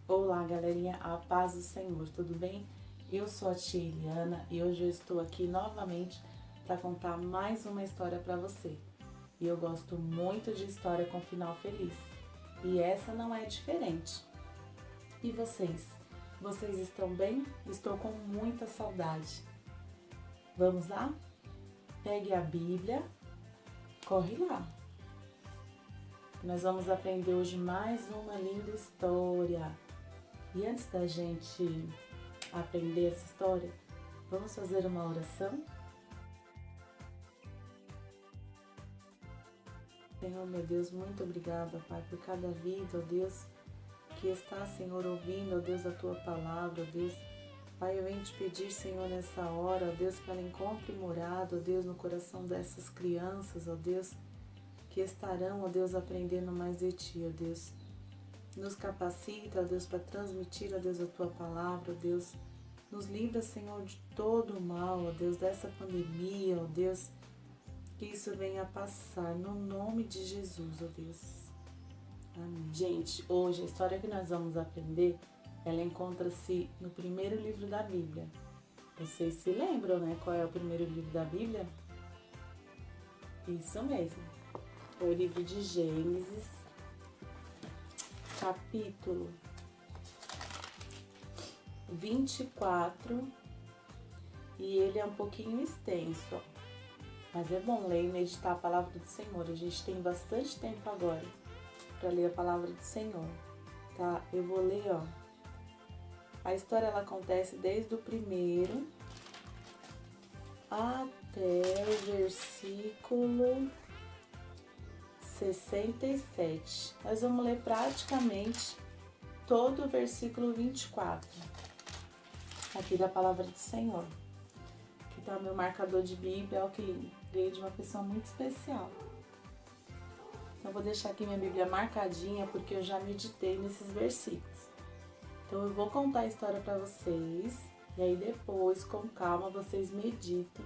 Olá, galerinha, a paz do Senhor, tudo bem? Eu sou a tia Eliana e hoje eu estou aqui novamente para contar mais uma história para você. E eu gosto muito de história com final feliz. E essa não é diferente. E vocês? Vocês estão bem? Estou com muita saudade. Vamos lá? Pegue a Bíblia, corre lá. Nós vamos aprender hoje mais uma linda história. E antes da gente aprender essa história, vamos fazer uma oração? Senhor, meu Deus, muito obrigada, Pai, por cada vida, ó Deus, que está, Senhor, ouvindo, ó Deus, a Tua palavra, ó Deus. Pai, eu venho te pedir, Senhor, nessa hora, ó Deus, que ela encontre morada, ó Deus, no coração dessas crianças, ó Deus, que estarão, ó Deus, aprendendo mais de Ti, ó Deus. Nos capacita, ó Deus, para transmitir, ó Deus, a Tua palavra, ó Deus. Nos livra, Senhor, de todo o mal, ó Deus, dessa pandemia, ó Deus. Que isso venha passar, no nome de Jesus, ó Deus. Amém. Gente, hoje a história que nós vamos aprender, ela encontra-se no primeiro livro da Bíblia. Vocês se lembram, né, qual é o primeiro livro da Bíblia? Isso mesmo. É o livro de Gênesis, capítulo 24, e ele é um pouquinho extenso, ó. Mas é bom ler e meditar a palavra do Senhor. A gente tem bastante tempo agora para ler a palavra do Senhor, tá? Eu vou ler, ó. A história ela acontece desde o primeiro até o versículo 67. Nós vamos ler praticamente todo o versículo 24 aqui da palavra do Senhor. Aqui tá o meu marcador de Bíblia, ó, que lindo. Ganhei de uma pessoa muito especial. Então eu vou deixar aqui minha Bíblia marcadinha porque eu já meditei nesses versículos. Então eu vou contar a história para vocês e aí depois, com calma, vocês meditem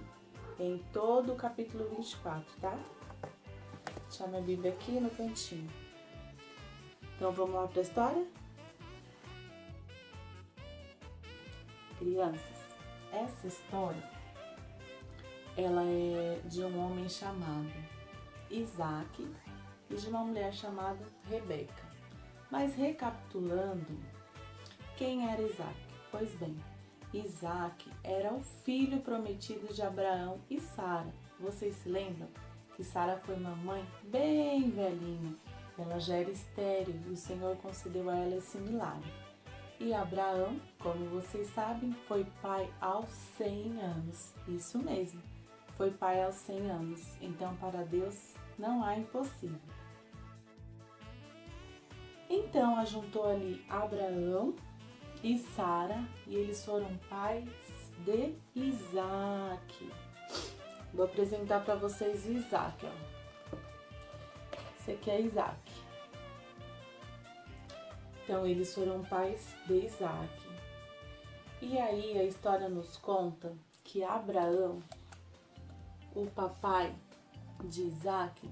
em todo o capítulo 24, tá? Vou deixar minha Bíblia aqui no cantinho. Então vamos lá para a história? Crianças, essa história ela é de um homem chamado Isaac e de uma mulher chamada Rebeca. Mas recapitulando, quem era Isaac? Pois bem, Isaac era o filho prometido de Abraão e Sara. Vocês se lembram que Sara foi uma mãe bem velhinha? Ela já era estéril e o Senhor concedeu a ela esse milagre. E Abraão, como vocês sabem, foi pai aos 100 anos. Isso mesmo, foi pai aos 100 anos. Então, para Deus, não há impossível. Então, ajuntou ali Abraão e Sara e eles foram pais de Isaac. Vou apresentar para vocês o Isaac, ó. Esse aqui é Isaac. Então, eles foram pais de Isaac. E aí, a história nos conta que Abraão, o papai de Isaac,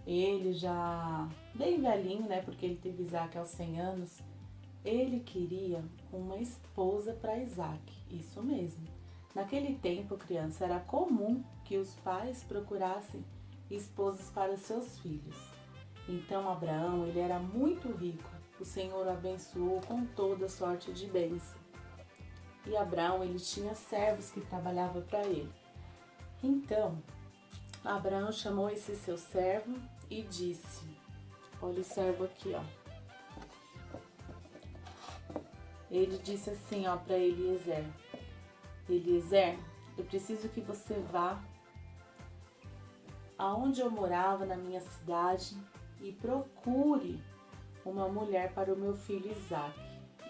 ele já bem velhinho, né? Porque ele teve Isaac aos 100 anos. Ele queria uma esposa para Isaac. Isso mesmo. Naquele tempo, criança, era comum que os pais procurassem esposas para os seus filhos. Então, Abraão, ele era muito rico. O Senhor o abençoou com toda sorte de bênção. E Abraão, ele tinha servos que trabalhavam para ele. Então, Abraão chamou esse seu servo e disse, olha o servo aqui, ó. Ele disse assim, ó, para Eliezer. Eliezer, eu preciso que você vá aonde eu morava na minha cidade e procure uma mulher para o meu filho Isaac.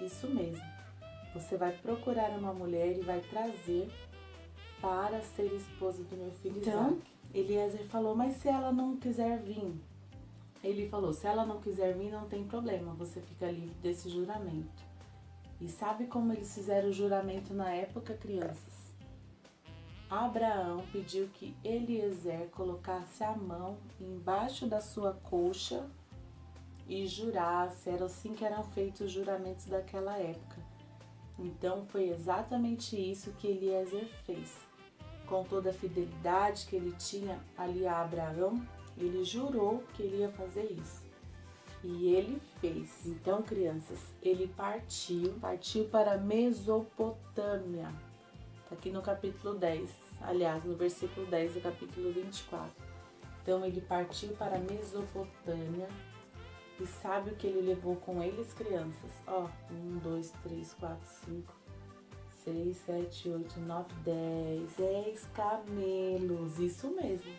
Isso mesmo. Você vai procurar uma mulher e vai trazer para ser esposa do meu filho Isaac. Eliezer falou, mas se ela não quiser vir? Ele falou, se ela não quiser vir, não tem problema, você fica livre desse juramento. E sabe como eles fizeram o juramento na época, crianças? Abraão pediu que Eliezer colocasse a mão embaixo da sua coxa e jurasse. Era assim que eram feitos os juramentos daquela época. Então foi exatamente isso que Eliezer fez. Com toda a fidelidade que ele tinha ali a Abraão, ele jurou que ele ia fazer isso. E ele fez. Então, crianças, ele partiu para Mesopotâmia. Está aqui no capítulo 10, aliás, no versículo 10 do capítulo 24. Então, ele partiu para Mesopotâmia. E sabe o que ele levou com eles, crianças? 1, 2, 3, 4, 5, 6, 7, 8, 9, 10. 10 camelos, isso mesmo.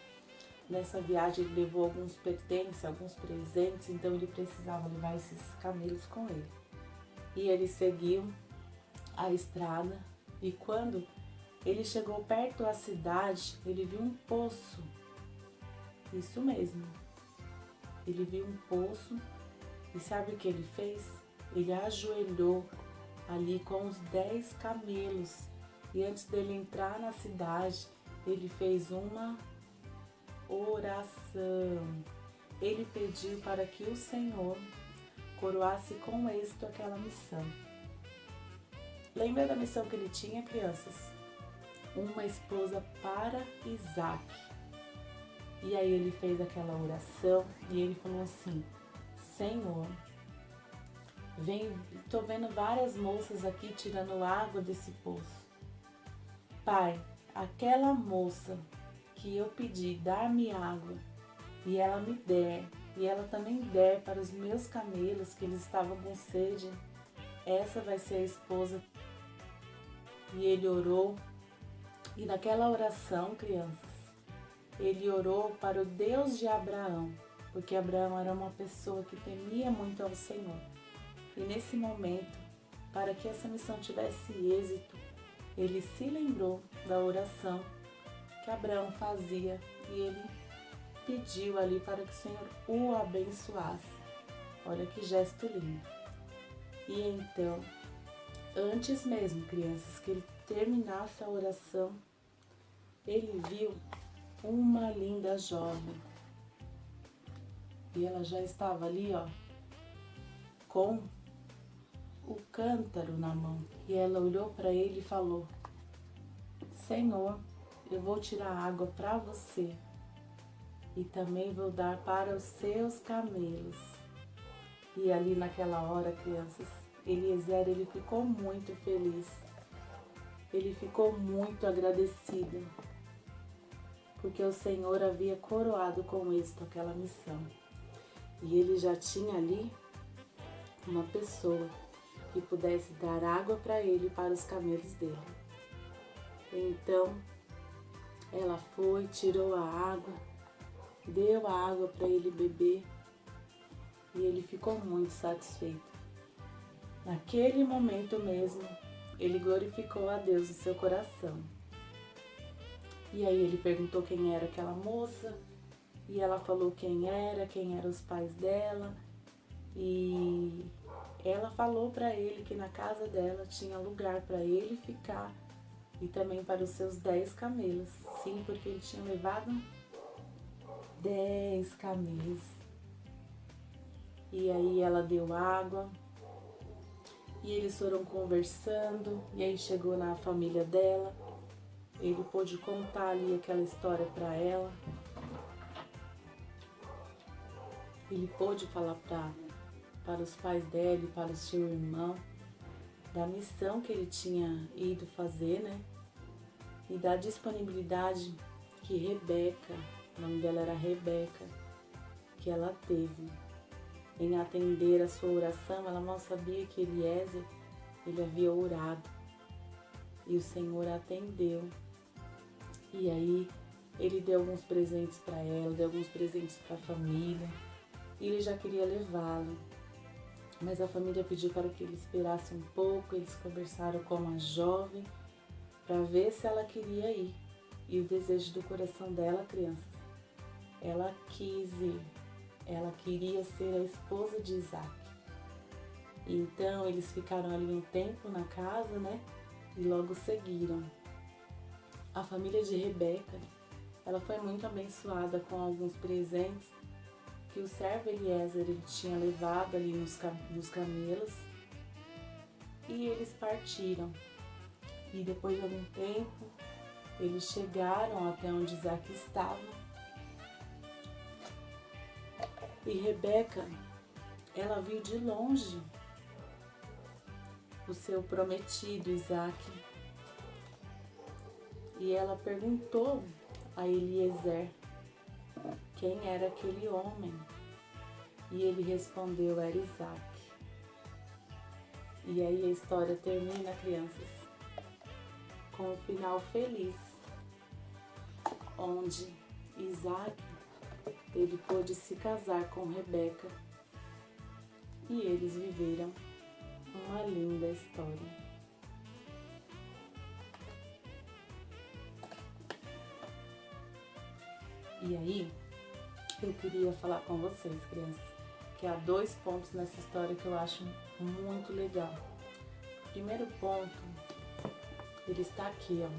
Nessa viagem ele levou alguns pertences, alguns presentes, então ele precisava levar esses camelos com ele. E ele seguiu a estrada e quando ele chegou perto da cidade, ele viu um poço. Isso mesmo. Ele viu um poço e sabe o que ele fez? Ele ajoelhou ali com os 10 camelos e antes dele entrar na cidade, ele fez uma oração. Ele pediu para que o Senhor coroasse com êxito aquela missão. Lembra da missão que ele tinha, crianças? Uma esposa para Isaac. E aí ele fez aquela oração e ele falou assim: Senhor, tô vendo várias moças aqui tirando água desse poço. Pai, aquela moça que eu pedi dar-me água e ela me der, e ela também der para os meus camelos que eles estavam com sede, essa vai ser a esposa. E ele orou, e naquela oração, crianças, ele orou para o Deus de Abraão, porque Abraão era uma pessoa que temia muito ao Senhor. E nesse momento, para que essa missão tivesse êxito, ele se lembrou da oração que Abraão fazia e ele pediu ali para que o Senhor o abençoasse. Olha que gesto lindo. E então, antes mesmo, crianças, que ele terminasse a oração, ele viu uma linda jovem. E ela já estava ali, com o cântaro na mão. E ela olhou para ele e falou: Senhor, eu vou tirar água para você e também vou dar para os seus camelos. E ali naquela hora, crianças, Eliezer, ele ficou muito feliz. Ele ficou muito agradecido, porque o Senhor havia coroado com êxito aquela missão. E ele já tinha ali uma pessoa que pudesse dar água para ele e para os camelos dele. Então, ela foi, tirou a água, deu a água para ele beber e ele ficou muito satisfeito. Naquele momento mesmo, ele glorificou a Deus em seu coração. E aí ele perguntou quem era aquela moça e ela falou quem eram os pais dela. E ela falou para ele que na casa dela tinha lugar para ele ficar e também para os seus 10 camelos. Sim, porque ele tinha levado 10 camelos. E aí ela deu água e eles foram conversando e aí chegou na família dela. Ele pôde contar ali aquela história para ela. Ele pôde falar para os pais dela e para o seu irmão da missão que ele tinha ido fazer, né? E da disponibilidade que Rebeca, o nome dela era Rebeca, que ela teve em atender a sua oração. Ela não sabia que Eliezer, ele havia orado e o Senhor atendeu. E aí ele deu alguns presentes para ela, deu alguns presentes para a família e ele já queria levá-lo. Mas a família pediu para que ele esperasse um pouco. Eles conversaram com a jovem para ver se ela queria ir. E o desejo do coração dela, crianças, ela quis ir. Ela queria ser a esposa de Isaac. Então eles ficaram ali um tempo na casa, né? E logo seguiram. A família de Rebeca, ela foi muito abençoada com alguns presentes, que o servo Eliezer ele tinha levado ali nos camelos, e eles partiram. E depois de algum tempo, eles chegaram até onde Isaac estava. E Rebeca, ela viu de longe o seu prometido Isaac. E ela perguntou a Eliezer quem era aquele homem. E ele respondeu, era Isaac. E aí a história termina, crianças, com um final feliz, onde Isaac ele pôde se casar com Rebeca e eles viveram uma linda história. E aí, eu queria falar com vocês, crianças, que há 2 pontos nessa história que eu acho muito legal. O primeiro ponto, ele está aqui, ó,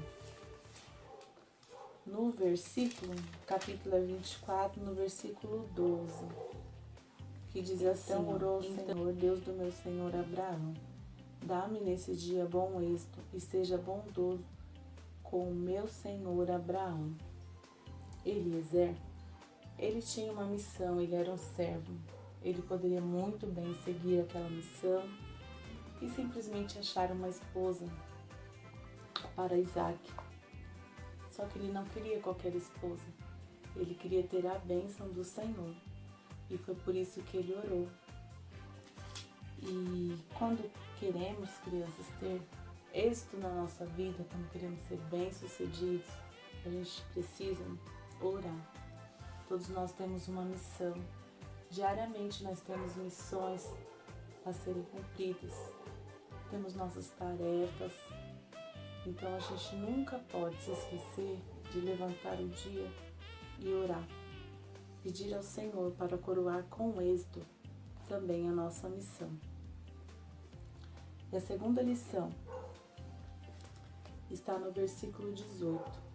no versículo, capítulo 24, no versículo 12, que diz assim: Então orou o Senhor, Deus do meu senhor Abraão, dá-me nesse dia bom êxito e seja bondoso com o meu senhor Abraão. Eliezer, ele tinha uma missão, ele era um servo. Ele poderia muito bem seguir aquela missão e simplesmente achar uma esposa para Isaac. Só que ele não queria qualquer esposa. Ele queria ter a bênção do Senhor. E foi por isso que ele orou. E quando queremos, crianças, ter êxito na nossa vida, quando queremos ser bem-sucedidos, a gente precisa orar. Todos nós temos uma missão. Diariamente nós temos missões a serem cumpridas. Temos nossas tarefas. Então a gente nunca pode se esquecer de levantar o dia e orar. Pedir ao Senhor para coroar com êxito também a nossa missão. E a segunda lição está no versículo 18.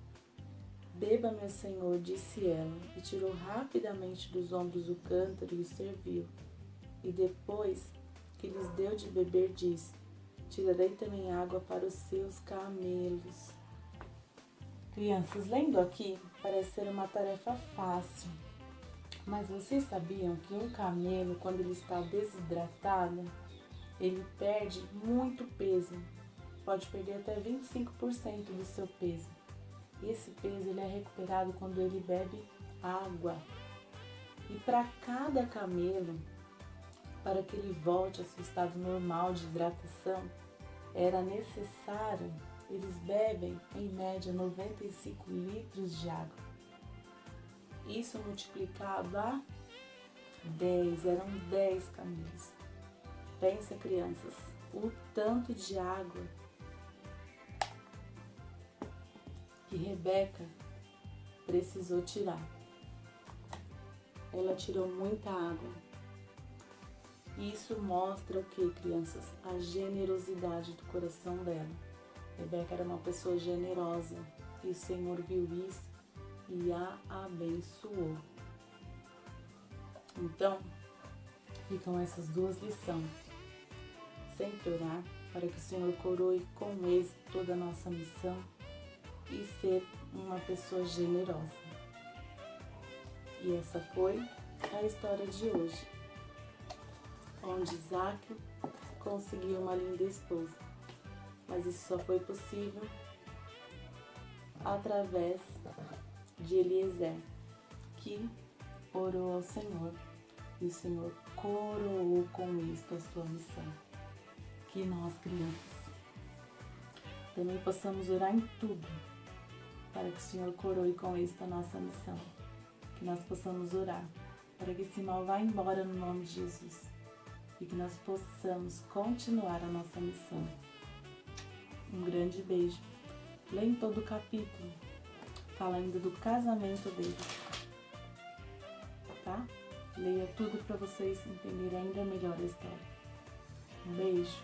Beba, meu senhor, disse ela, e tirou rapidamente dos ombros o cântaro e o serviu. E depois que lhes deu de beber, disse: Tirarei também água para os seus camelos. Crianças, lendo aqui, parece ser uma tarefa fácil. Mas vocês sabiam que um camelo, quando ele está desidratado, ele perde muito peso. Pode perder até 25% do seu peso. E esse peso ele é recuperado quando ele bebe água. E para cada camelo, para que ele volte ao seu estado normal de hidratação, era necessário, eles bebem em média 95 litros de água. Isso multiplicado a 10, eram 10 camelos. Pensa, crianças, o tanto de água que Rebeca precisou tirar. Ela tirou muita água. Isso mostra o que, crianças? A generosidade do coração dela. Rebeca era uma pessoa generosa e o Senhor viu isso e a abençoou. Então, ficam essas 2 lições. Sempre orar para que o Senhor coroe com êxito toda a nossa missão e ser uma pessoa generosa. E essa foi a história de hoje, onde Isaac conseguiu uma linda esposa. Mas isso só foi possível através de Eliezer, que orou ao Senhor, e o Senhor coroou com isto a sua missão. Que nós, crianças, também possamos orar em tudo, para que o Senhor coroe com isto a nossa missão. Que nós possamos orar para que esse mal vá embora no nome de Jesus e que nós possamos continuar a nossa missão. Um grande beijo. Leia todo o capítulo, fala ainda do casamento deles, tá? Leia tudo para vocês entenderem ainda melhor a história. Um beijo.